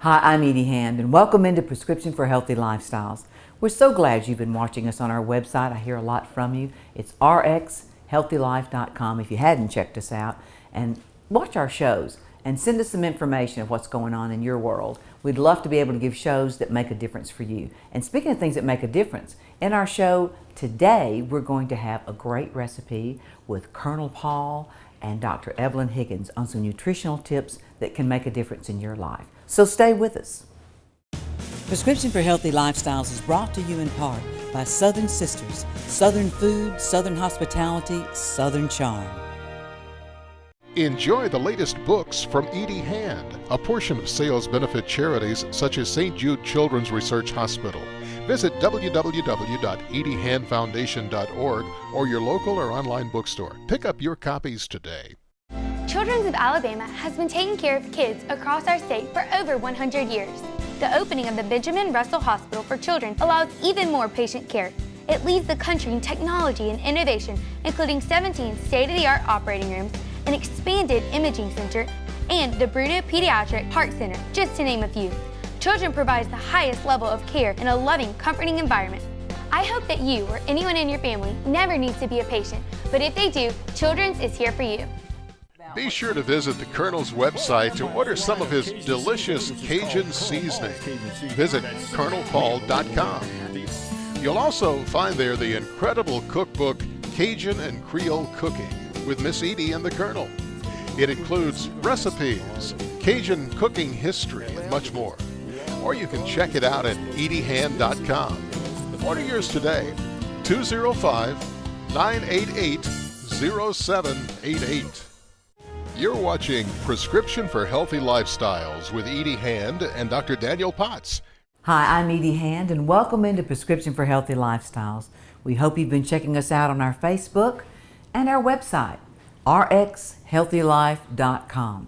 Hi, I'm Edie Hand, and welcome into Prescription for Healthy Lifestyles. We're so glad you've been watching us on our website. I hear a lot from you. It's rxhealthylife.com if you hadn't checked us out. And watch our shows and send us some information of what's going on in your world. We'd love to be able to give shows that make a difference for you. And speaking of things that make a difference, in our show today, we're going to have a great recipe with Colonel Paul and Dr. Evelyn Higgins on some nutritional tips that can make a difference in your life. So stay with us. Prescription for Healthy Lifestyles is brought to you in part by Southern Sisters, Southern Food, Southern Hospitality, Southern Charm. Enjoy the latest books from Edie Hand. A portion of sales benefit charities such as St. Jude Children's Research Hospital. Visit www.ediehandfoundation.org or your local or online bookstore. Pick up your copies today. Children's of Alabama has been taking care of kids across our state for over 100 years. The opening of the Benjamin Russell Hospital for Children allows even more patient care. It leads the country in technology and innovation, including 17 state-of-the-art operating rooms, an expanded imaging center, and the Bruno Pediatric Heart Center, just to name a few. Children provides the highest level of care in a loving, comforting environment. I hope that you or anyone in your family never needs to be a patient, but if they do, Children's is here for you. Be sure to visit the Colonel's website to order some of his delicious Cajun seasoning. Visit colonelpaul.com. You'll also find there the incredible cookbook, Cajun and Creole Cooking, with Miss Edie and the Colonel. It includes recipes, Cajun cooking history, and much more. Or you can check it out at ediehand.com. Order yours today, 205-988-0788. You're watching Prescription for Healthy Lifestyles with Edie Hand and Dr. Daniel Potts. Hi, I'm Edie Hand, and welcome into Prescription for Healthy Lifestyles. We hope you've been checking us out on our Facebook and our website, rxhealthylife.com.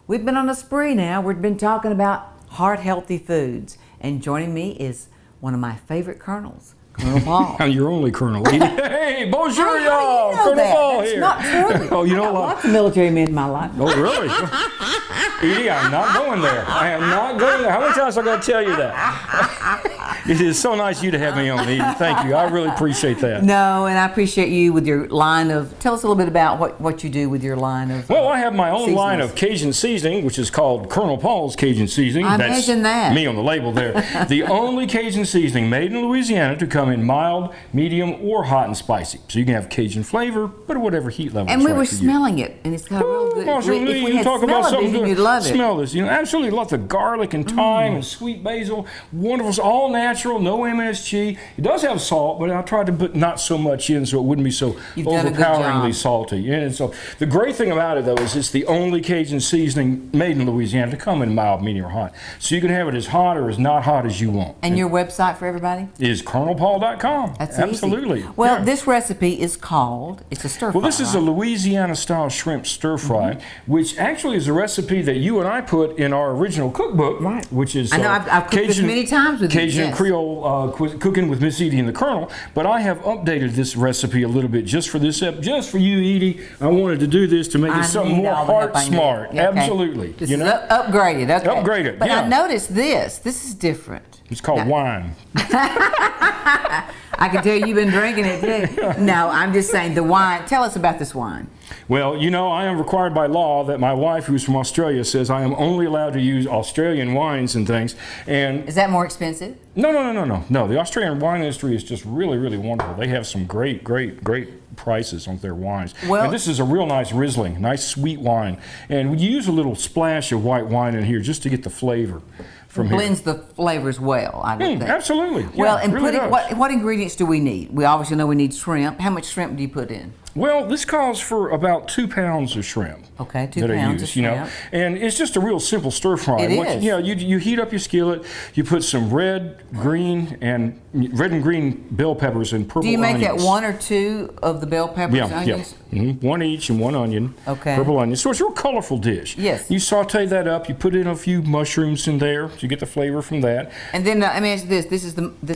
We've been on a spree now. We've been talking about heart-healthy foods, and joining me is one of my favorite colonels, Colonel Paul. I'm your only Colonel. Hey, bonjour, y'all. Colonel Paul here. That's not true. Oh, you know what? Lots of military men in my life. Oh, really? Edie, I'm not going there. I am not going there. How many times I got to tell you that? It is so nice of you to have me on, Edie. Thank you. I really appreciate that. No, and I appreciate you with your line of, tell us a little bit about what you do with your line of Well, I have my own seasonings. line of Cajun seasoning, which is called Colonel Paul's Cajun Seasoning. I imagine that. Me on the label there. The only Cajun seasoning made in Louisiana to come in mild, medium, or hot and spicy. So you can have Cajun flavor, but at whatever heat level And it's we right were for you. smelling it, and it's got a real good. Marshall if Lee, we you had talk about smell of something these, good. you'd love it. Smell this. You know, absolutely love the garlic and thyme and sweet basil. Wonderful. It's all natural, no MSG. It does have salt, but I tried to put not so much in so it wouldn't be so You've done a good overpoweringly job. salty. And so the great thing about it, though, is it's the only Cajun seasoning made in Louisiana to come in mild, medium, or hot. So you can have it as hot or as not hot as you want. And your website for everybody? Is colonelpaul.com. That's absolutely. easy. Well, Yeah. this recipe is called, it's a stir fry. Well, this is a right? Louisiana style shrimp stir fry, which actually is a recipe that you and I put in our original cookbook, Right. which is I know, I've cooked this many times with you, Cajun yes. Creole cooking with Miss Edie and the Colonel. But I have updated this recipe a little bit just for this just for you, Edie. I wanted to do this to make it something need more all the help I heart need. smart. Yeah, okay. Absolutely. This you is know? upgraded. Okay. Upgraded, But yeah. I noticed this. This is different. It's called Now- wine. I can tell you've been drinking it too. No, I'm just saying the wine. Tell us about this wine. Well, you know, I am required by law that my wife, who's from Australia, says I am only allowed to use Australian wines and things. And Is that more expensive? No. The Australian wine industry is just really, really wonderful. They have some great prices on their wines. Well- and this is a real nice Riesling, nice sweet wine. And we use a little splash of white wine in here just to get the flavor from here. Blends the flavors well, I would think. Absolutely. Well, Yeah, and really putting does. what ingredients do we need? We obviously know we need shrimp. How much shrimp do you put in? Well, this calls for about 2 pounds of shrimp. Okay, 2 that I pounds use, of you know, shrimp. and it's just a real simple stir fry. It is. You heat up your skillet. You put some red, green bell peppers and purple Do you make onions. that 1 or 2 of the bell peppers, onions? One each and 1 onion. Okay. Purple onions. So it's a real colorful dish. Yes. You saute that up. You put in a few mushrooms in there, so you get the flavor from that. And then let me ask you this: this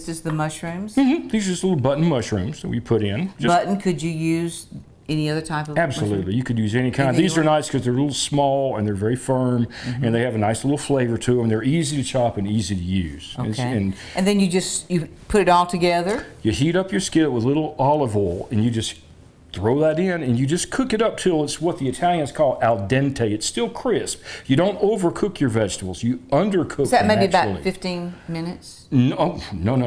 is the mushrooms. These are just little button mushrooms that we put in. Just Button, could you use any other type of Absolutely. mushroom? You could use any kind. Anything These are nice because they're a little small and they're very firm, and they have a nice little flavor to them. They're easy to chop and easy to use. Okay. And then you put it all together? You heat up your skillet with a little olive oil, and you just throw that in, and you just cook it up till it's what the Italians call al dente. It's still crisp. You don't overcook your vegetables. You undercook Is that them maybe actually. about 15 minutes? No. Not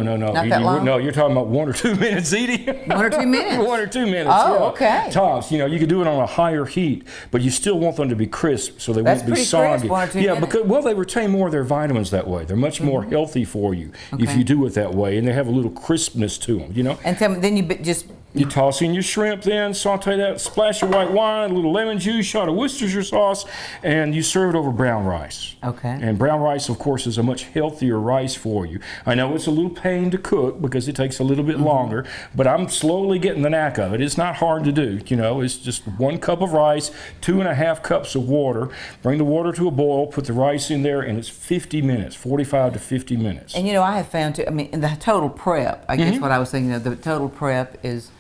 that long? No, you're talking about 1 or 2 minutes, Edie. 1 or 2 minutes? 1 or 2 minutes. Oh, yeah. okay. Tops. You could do it on a higher heat, but you still want them to be crisp so they That's won't be pretty soggy. crisp, 1 or 2 yeah, minutes. because they retain more of their vitamins that way. They're much more healthy for you if Okay. you do it that way, and they have a little crispness to them. And tell me, then you just You toss in your shrimp, then saute that, splash of white wine, a little lemon juice, shot of Worcestershire sauce, and you serve it over brown rice. Okay. And brown rice, of course, is a much healthier rice for you. I know it's a little pain to cook because it takes a little bit longer, but I'm slowly getting the knack of it. It's not hard to do. It's just 1 cup of rice, 2.5 cups of water. Bring the water to a boil, put the rice in there, and it's 50 minutes, 45 to 50 minutes. And I have found too, in the total prep, I guess what I was thinking of, the total prep is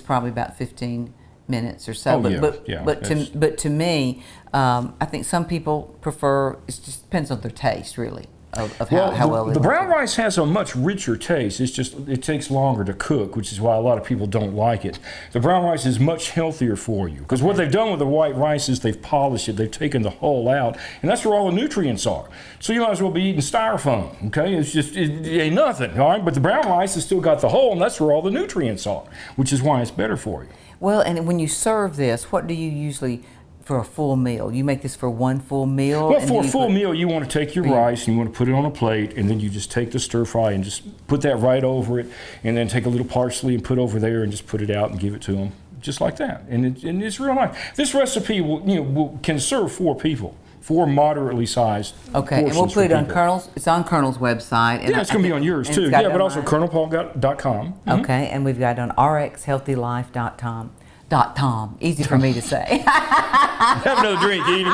probably about 15 minutes or so. But to me, I think some people prefer, it just depends on their taste really, of how well they the like brown it. rice has a much richer taste. It's just, it takes longer to cook, which is why a lot of people don't like it. The brown rice is much healthier for you because what they've done with the white rice is they've polished it, they've taken the hull out, and that's where all the nutrients are. So you might as well be eating styrofoam, okay? It ain't nothing, all right? But the brown rice has still got the hull, and that's where all the nutrients are, which is why it's better for you. Well, and when you serve this, what do you usually, for a full meal? You make this for 1 full meal? Well, for a full meal, you want to take your rice and you want to put it on a plate, and then you just take the stir fry and just put that right over it, and then take a little parsley and put over there and just put it out and give it to them, just like that. And it's real nice. This recipe can serve 4 people. 4 moderately sized Okay, and we'll put it on Colonel's. It's on Colonel's website. And it's going to be on yours too. Yeah, but also colonelpaul.com. Okay, and we've got on rxhealthylife.com. Easy for me to say. Have another drink, Edie.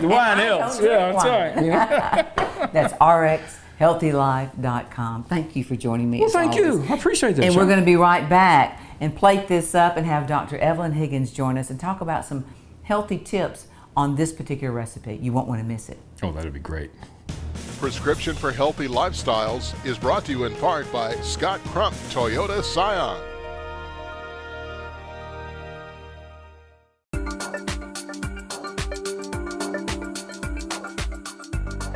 The wine helps. Yeah, that's right. That's rxhealthylife.com. Thank you for joining me. Well, thank you. I appreciate that. And we're going to be right back and plate this up and have Dr. Evelyn Higgins join us and talk about some healthy tips on this particular recipe. You won't want to miss it. Oh, that'd be great. Prescription for Healthy Lifestyles is brought to you in part by Scott Crump Toyota Scion.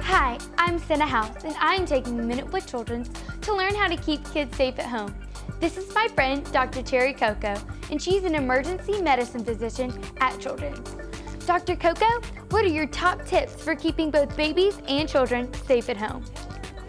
Hi, I'm Senna House, and I'm taking a minute with Children's to learn how to keep kids safe at home. This is my friend, Dr. Terry Coco, and she's an emergency medicine physician at Children's. Dr. Coco, what are your top tips for keeping both babies and children safe at home?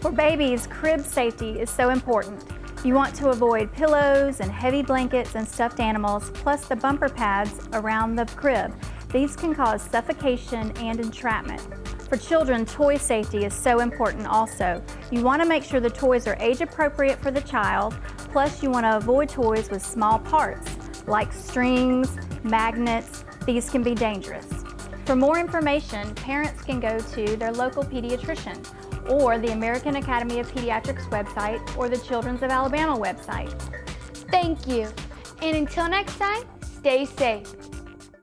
For babies, crib safety is so important. You want to avoid pillows and heavy blankets and stuffed animals, plus the bumper pads around the crib. These can cause suffocation and entrapment. For children, toy safety is so important also. You want to make sure the toys are age appropriate for the child, plus you want to avoid toys with small parts, like strings, magnets. These can be dangerous. For more information, parents can go to their local pediatrician or the American Academy of Pediatrics website or the Children's of Alabama website. Thank you. And until next time, stay safe.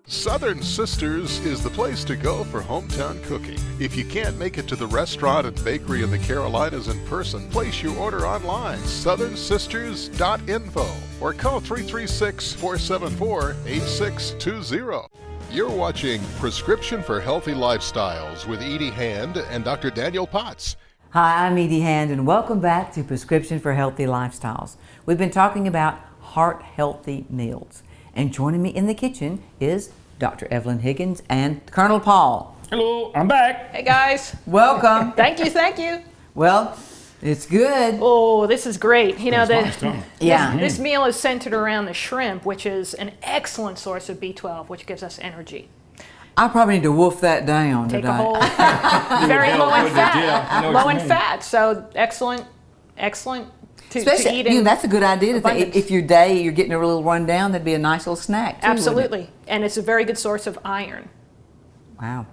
Southern Sisters is the place to go for hometown cooking. If you can't make it to the restaurant and bakery in the Carolinas in person, place your order online, southernsisters.info, or call 336-474-8620. You're watching Prescription for Healthy Lifestyles with Edie Hand and Dr. Daniel Potts. Hi, I'm Edie Hand, and welcome back to Prescription for Healthy Lifestyles. We've been talking about heart-healthy meals, and joining me in the kitchen is Dr. Evelyn Higgins and Colonel Paul. Hello, I'm back. Hey guys. Welcome. Thank you. Well, it's good. Oh, this is great. Yeah. This meal is centered around the shrimp, which is an excellent source of B12, which gives us energy. I probably need to wolf that down Take today. a whole very low in fat. Yeah, I know what Low you in mean. fat. So excellent to Especially, eat in that's a good idea. abundance. If your day you're getting a little rundown, that'd be a nice little snack too. wouldn't it? Absolutely. And it's a very good source of iron. Wow.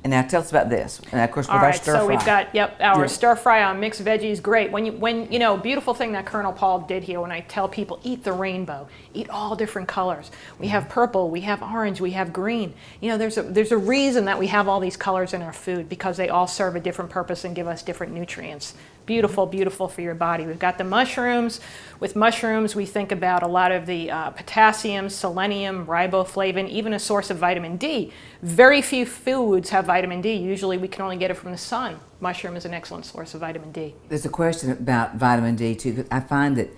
And now tell us about this. And of course, with All our right, stir so fry. we've got our stir fry on mixed veggies. Great. When you know, beautiful thing that Colonel Paul did here. When I tell people eat the rainbow, eat all different colors. We have purple, we have orange, we have green. You know, there's a reason that we have all these colors in our food, because they all serve a different purpose and give us different nutrients. Beautiful, beautiful for your body. We've got the mushrooms. With mushrooms, we think about a lot of the potassium, selenium, riboflavin, even a source of vitamin D. Very few foods have vitamin D. Usually we can only get it from the sun. Mushroom is an excellent source of vitamin D. There's a question about vitamin D too. 'Cause I find that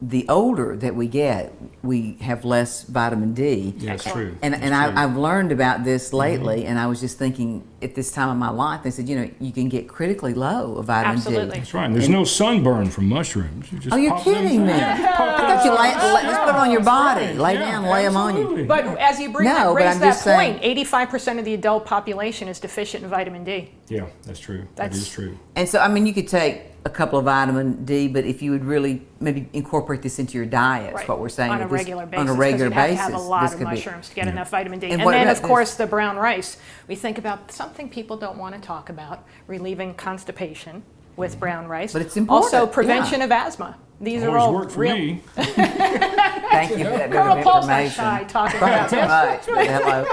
the older that we get, we have less vitamin D. Yeah, it's true. And I've learned about this lately, and I was just thinking at this time of my life, they said, you know, you can get critically low of vitamin Absolutely. D. That's right. And there's no sunburn from mushrooms. You just Oh, you're pop them kidding in. me. Yeah, pop I thought you just put it on your body. Right. Lay Yeah, down, lay them on you. absolutely. But as you bring No, but raise I'm that just saying- point, 85% of the adult population is deficient in vitamin D. Yeah, that's true. That is true. And so, I mean, you could take a couple of vitamin D, but if you would really maybe incorporate this into your diet, is what we're saying. On a that this- regular basis. On a regular 'cause you'd basis. have to have a lot this of could be- mushrooms to get enough vitamin D. And And, what then, about of course, the brown rice. We think about something people don't want to talk about, relieving constipation with brown rice. But it's important, Also, prevention yeah. of asthma. These are Always all worked for real. me. Thank you for that bit of Colonel Paul's not information. shy talking Right, about too this. much, but hello.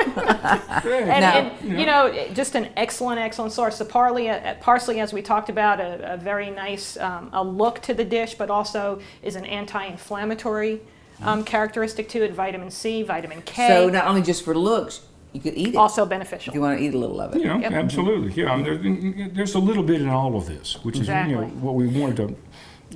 And you know, just an excellent source. The parsley, as we talked about, a very nice a look to the dish, but also is an anti-inflammatory characteristic to it. Vitamin C, vitamin K. So not only just for looks, you could eat it. Also If beneficial. you want to eat a little of it. Yeah, Yep. absolutely. Yeah, I mean, there's a little bit in all of this, which is Exactly. what we wanted to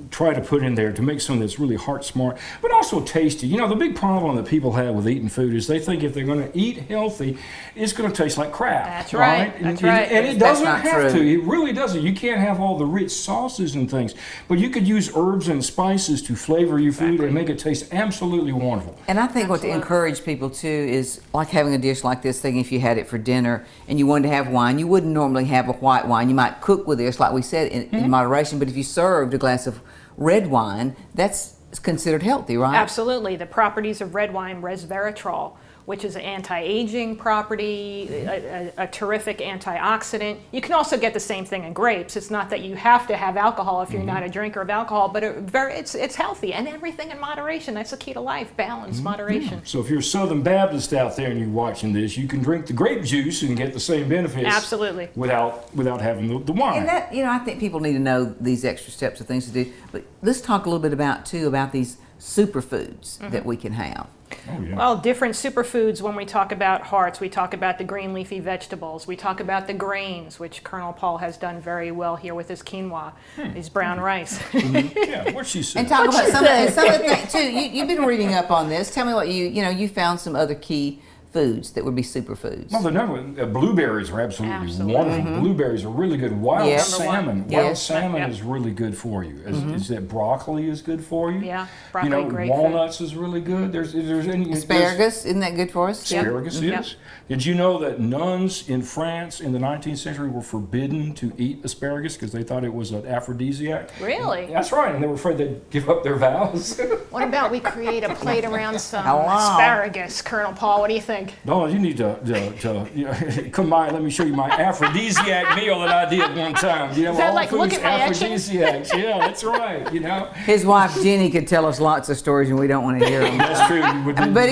try to put in there to make something that's really heart smart, but also tasty. You know, the big problem that people have with eating food is they think if they're going to eat healthy, it's going to taste like crap. That's right. That's right. And it That's doesn't not have true. to. It really doesn't. You can't have all the rich sauces and things, but you could use herbs and spices to flavor your food and make it taste absolutely wonderful. And I think what to encourage people too is like having a dish like this thing. If you had it for dinner and you wanted to have wine, you wouldn't normally have a white wine. You might cook with this, like we said, in moderation. But if you served a glass of red wine, that's considered healthy, right? Absolutely. The properties of red wine, resveratrol, which is an anti-aging property, a terrific antioxidant. You can also get the same thing in grapes. It's not that you have to have alcohol if you're not a drinker of alcohol, but it's healthy, and everything in moderation. That's the key to life: balance, moderation. So if you're a Southern Baptist out there and you're watching this, you can drink the grape juice and get the same benefits. Absolutely. Without having the wine. And that, you know, I think people need to know these extra steps of things to do. But let's talk a little bit about these superfoods that we can have. Oh, yeah. Well, different superfoods. When we talk about hearts, we talk about the green leafy vegetables. We talk about the grains, which Colonel Paul has done very well here with his quinoa, his brown rice. Yeah, what she said. And talk about some of the things too. You've been reading up on this. Tell me what you found some other key foods that would be superfoods. Well, the number blueberries are absolutely wonderful. Blueberries are really good. Wild Yep. salmon, Yep. wild salmon Yep. is really good for you. Is that broccoli is good for you? Yeah, broccoli, you know, great walnuts is really good. There's any Asparagus, isn't that good for us? too? Asparagus is. Yep. Did you know that nuns in France in the 19th century were forbidden to eat asparagus because they thought it was an aphrodisiac? Really? That's right, and they were afraid they'd give up their vows. What about we create a plate around some Hello. asparagus, Colonel Paul? What do you think? No, you need to you know, come by and let me show you my aphrodisiac meal that I did one time. You know, Is that all like, look foods at my actions? aphrodisiacs. Yeah, that's right. You know, His wife Jenny could tell us lots of stories, and we don't want to hear them. that's true. You would- But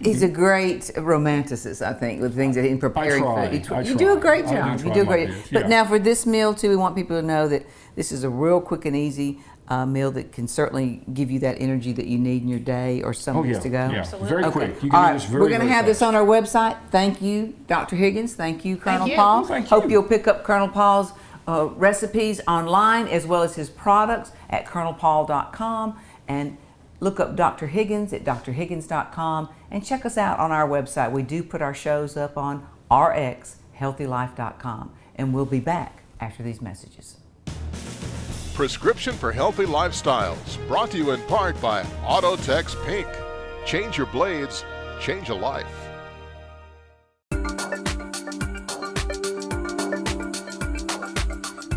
he's a great romanticist, I think, with things that in preparing try. food. I You do a try. great I do job. You try do a my great. best, But yeah. now for this meal too, we want people to know that this is a real quick and easy meal that can certainly give you that energy that you need in your day or some Oh weeks yeah, to go. yeah. Absolutely. Very Okay. quick. You All can right. do this very, We're going to very have this fast. on our website. Thank you, Dr. Higgins. Thank you, Colonel you. Paul. Thank Hope you. you'll pick up Colonel Paul's recipes online as well as his products at colonelpaul.com, and look up Dr. Higgins at drhiggins.com and check us out on our website. We do put our shows up on rxhealthylife.com, and we'll be back after these messages. Prescription for Healthy Lifestyles, brought to you in part by Autotex Pink. Change your blades, change a life.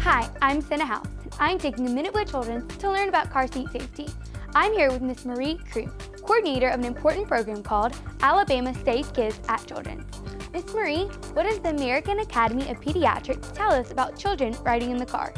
Hi, I'm Senna House. I'm taking a minute with children to learn about car seat safety. I'm here with Miss Marie Crew, coordinator of an important program called Alabama Safe Kids at Children's. Miss Marie, what does the American Academy of Pediatrics tell us about children riding in the car?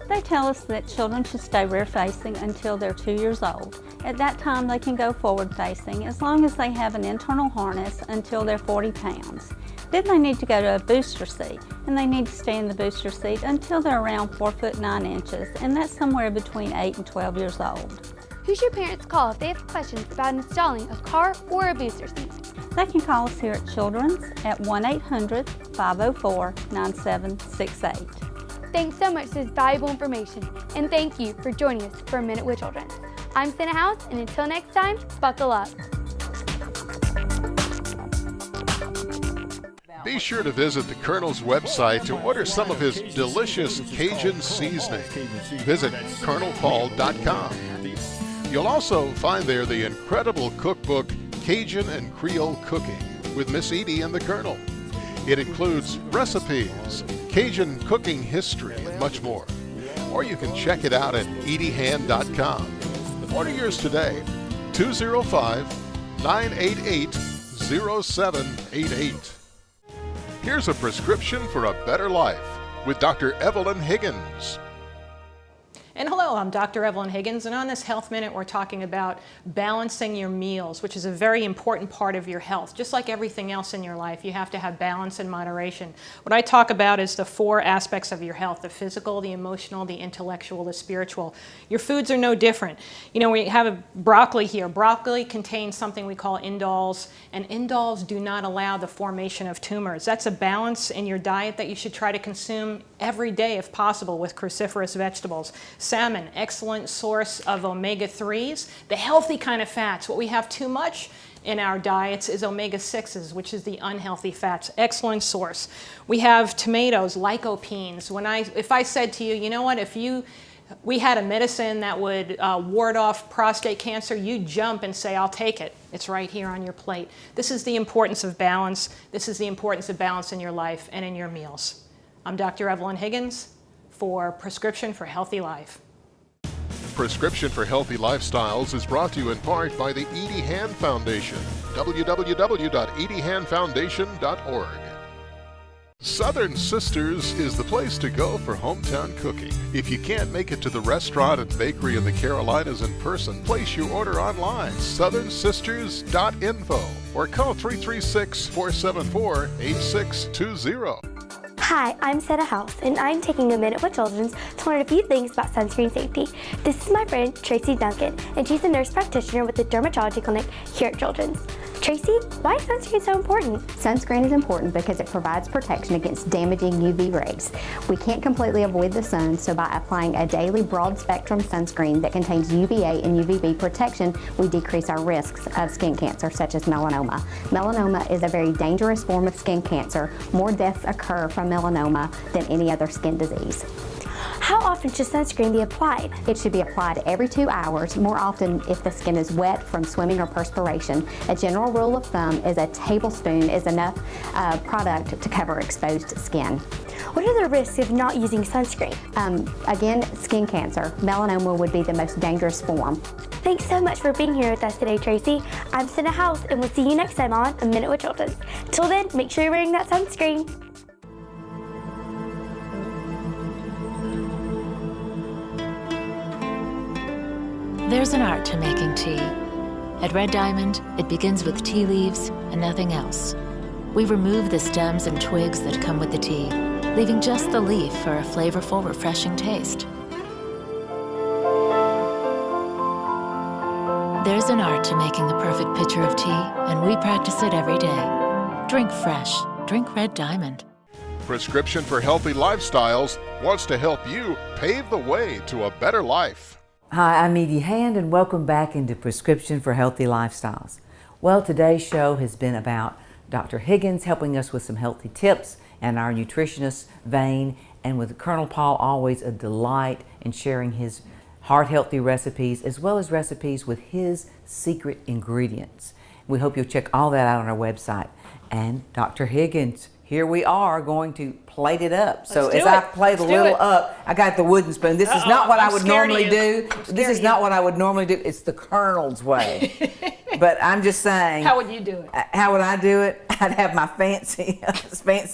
They tell us that children should stay rear-facing until they're 2 years old. At that time, they can go forward-facing as long as they have an internal harness until they're 40 pounds. Then they need to go to a booster seat, and they need to stay in the booster seat until they're around 4 foot 9 inches, and that's somewhere between 8 and 12 years old. Who should parents call if they have questions about installing a car or a booster seat? They can call us here at Children's at 1-800-504-9768. Thanks so much for this valuable information, and thank you for joining us for A Minute with Children. I'm Senna House, and until next time, buckle up. Be sure to visit the Colonel's website to order some of his delicious Cajun seasoning. Visit colonelpaul.com. You'll also find there the incredible cookbook, Cajun and Creole Cooking, with Miss Edie and the Colonel. It includes recipes, Cajun cooking history, and much more. Or you can check it out at ediehand.com. Order yours today, 205-988-0788. Here's a prescription for a better life with Dr. Evelyn Higgins. And hello, I'm Dr. Evelyn Higgins, and on this Health Minute we're talking about balancing your meals, which is a very important part of your health. Just like everything else in your life, you have to have balance and moderation. What I talk about is the 4 aspects of your health: the physical, the emotional, the intellectual, the spiritual. Your foods are no different. You know, we have a broccoli here. Broccoli contains something we call indoles, and indoles do not allow the formation of tumors. That's a balance in your diet that you should try to consume every day if possible with cruciferous vegetables. Salmon, excellent source of omega-3s, the healthy kind of fats. What we have too much in our diets is omega-6s, which is the unhealthy fats. Excellent source. We have tomatoes, lycopenes. If I said to you, you know what, we had a medicine that would ward off prostate cancer, you jump and say, I'll take it. It's right here on your plate. This is the importance of balance. This is the importance of balance in your life and in your meals. I'm Dr. Evelyn Higgins for Prescription for Healthy Life. Prescription for Healthy Lifestyles is brought to you in part by the Edie Hand Foundation, www.ediehandfoundation.org. Southern Sisters is the place to go for hometown cooking. If you can't make it to the restaurant and bakery in the Carolinas in person, place your order online, southernsisters.info, or call 336-474-8620. Hi, I'm Senna House, and I'm taking a minute with Children's to learn a few things about sunscreen safety. This is my friend Tracy Duncan, and she's a nurse practitioner with the dermatology clinic here at Children's. Tracy, why is sunscreen so important? Sunscreen is important because it provides protection against damaging UV rays. We can't completely avoid the sun, so by applying a daily broad-spectrum sunscreen that contains UVA and UVB protection, we decrease our risks of skin cancer, such as melanoma. Melanoma is a very dangerous form of skin cancer. More deaths occur from melanoma than any other skin disease. How often should sunscreen be applied? It should be applied every 2 hours, more often if the skin is wet from swimming or perspiration. A general rule of thumb is a tablespoon is enough product to cover exposed skin. What are the risks of not using sunscreen? Again, skin cancer. Melanoma would be the most dangerous form. Thanks so much for being here with us today, Tracy. I'm Senna House, and we'll see you next time on A Minute with Children. Till then, make sure you're wearing that sunscreen. There's an art to making tea. At Red Diamond, it begins with tea leaves and nothing else. We remove the stems and twigs that come with the tea, leaving just the leaf for a flavorful, refreshing taste. There's an art to making the perfect pitcher of tea, and we practice it every day. Drink fresh. Drink Red Diamond. Prescription for Healthy Lifestyles wants to help you pave the way to a better life. Hi, I'm Edie Hand, and welcome back into Prescription for Healthy Lifestyles. Well, today's show has been about Dr. Higgins helping us with some healthy tips and our nutritionist vein, and with Colonel Paul, always a delight in sharing his heart-healthy recipes as well as recipes with his secret ingredients. We hope you'll check all that out on our website. And Dr. Higgins, here we are going to plate it up. So as I plate a little up, I got the wooden spoon. This is not what I would normally do. This is not what I would normally do. It's the Colonel's way. But I'm just saying. How would you do it? How would I do it? I'd have my fancy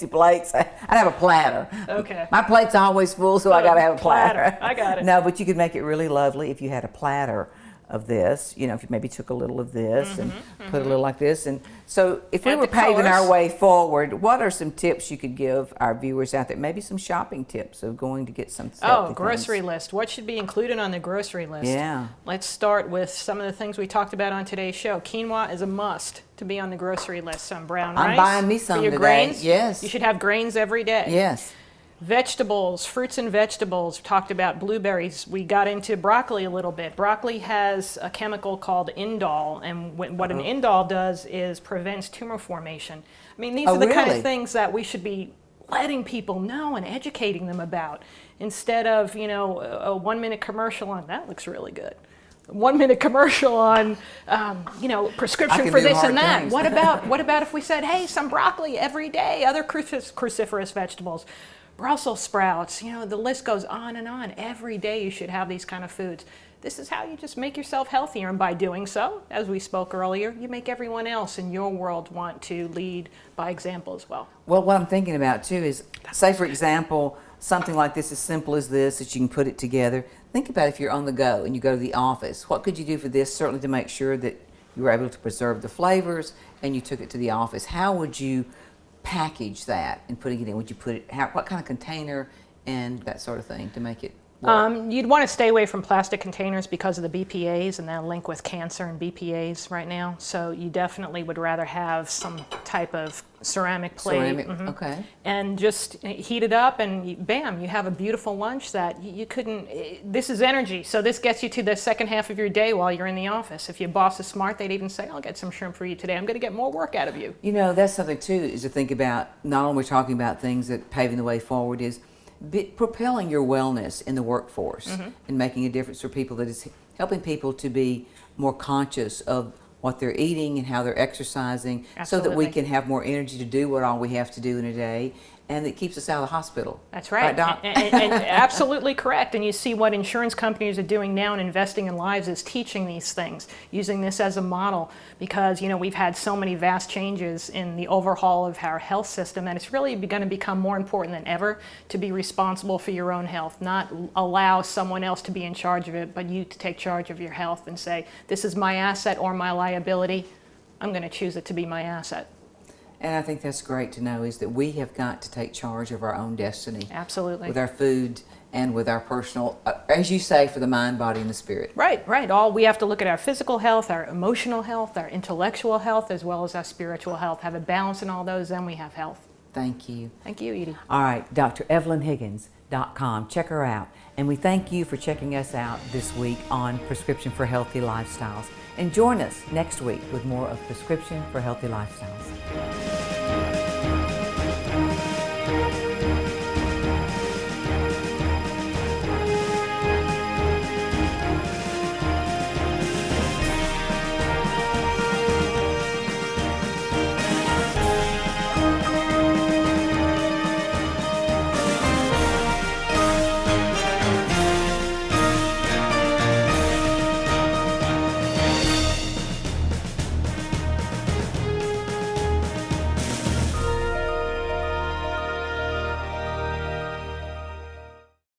plates. I'd have a platter. Okay. My plate's always full, so I got to have a platter. I got it. No, but you could make it really lovely if you had a platter of this. You know, if you maybe took a little of this and put a little like this. And so if we Add were the paving our colors. way forward, what are some tips you could give our viewers out there? Maybe some shopping tips of going to get some healthy Grocery things. list. What should be included on the grocery list? Yeah. Let's start with some of the things we talked about on today's show. Quinoa is a must to be on the grocery list. Some brown rice. I'm buying me some for your today. grains. Yes. You should have grains every day. Yes. Vegetables, fruits and vegetables. Talked about blueberries. We got into broccoli a little bit. Broccoli has a chemical called indole, and what an indole does is prevents tumor formation. I mean, these are the kind really? of things that we should be letting people know and educating them about, instead of, you know, a 1-minute commercial on that looks really good. 1-minute commercial on, you know, prescription for this and that. things. What about if we said, hey, some broccoli every day, other cruciferous vegetables, Brussels sprouts, you know, the list goes on and on. Every day you should have these kind of foods. This is how you just make yourself healthier, and by doing so, as we spoke earlier, you make everyone else in your world want to lead by example as well. Well, what I'm thinking about too is, say for example, something like this, as simple as this, that you can put it together. Think about if you're on the go and you go to the office. What could you do for this, certainly to make sure that you were able to preserve the flavors and you took it to the office? How would you package that and putting it in? Would you put it, what kind of container and that sort of thing to make it work? You'd want to stay away from plastic containers because of the BPA's and that link with cancer and BPA's right now. So you definitely would rather have some type of ceramic plate. Ceramic, okay. And just heat it up and bam, you have a beautiful lunch that you couldn't, this is energy. So this gets you to the second half of your day while you're in the office. If your boss is smart, they'd even say, I'll get some shrimp for you today. I'm going to get more work out of you. You know, that's something too, is to think about, not only talking about things that paving the way forward, is propelling your wellness in the workforce and making a difference for people, that is helping people to be more conscious of what they're eating and how they're exercising. Absolutely. So that we can have more energy to do what all we have to do in a day, and it keeps us out of the hospital. That's right. Doc? And absolutely correct. And you see what insurance companies are doing now and investing in lives is teaching these things, using this as a model, because, you know, we've had so many vast changes in the overhaul of our health system, and it's really going to become more important than ever to be responsible for your own health, not allow someone else to be in charge of it, but you to take charge of your health and say, this is my asset or my liability. I'm going to choose it to be my asset. And I think that's great to know, is that we have got to take charge of our own destiny. Absolutely. With our food and with our personal, as you say, for the mind, body, and the spirit. Right. We have to look at our physical health, our emotional health, our intellectual health, as well as our spiritual health. Have a balance in all those, then we have health. Thank you. Thank you, Edie. All right, Dr. Evelyn Higgins.com. Check her out. And we thank you for checking us out this week on Prescription for Healthy Lifestyles. And join us next week with more of Prescription for Healthy Lifestyles.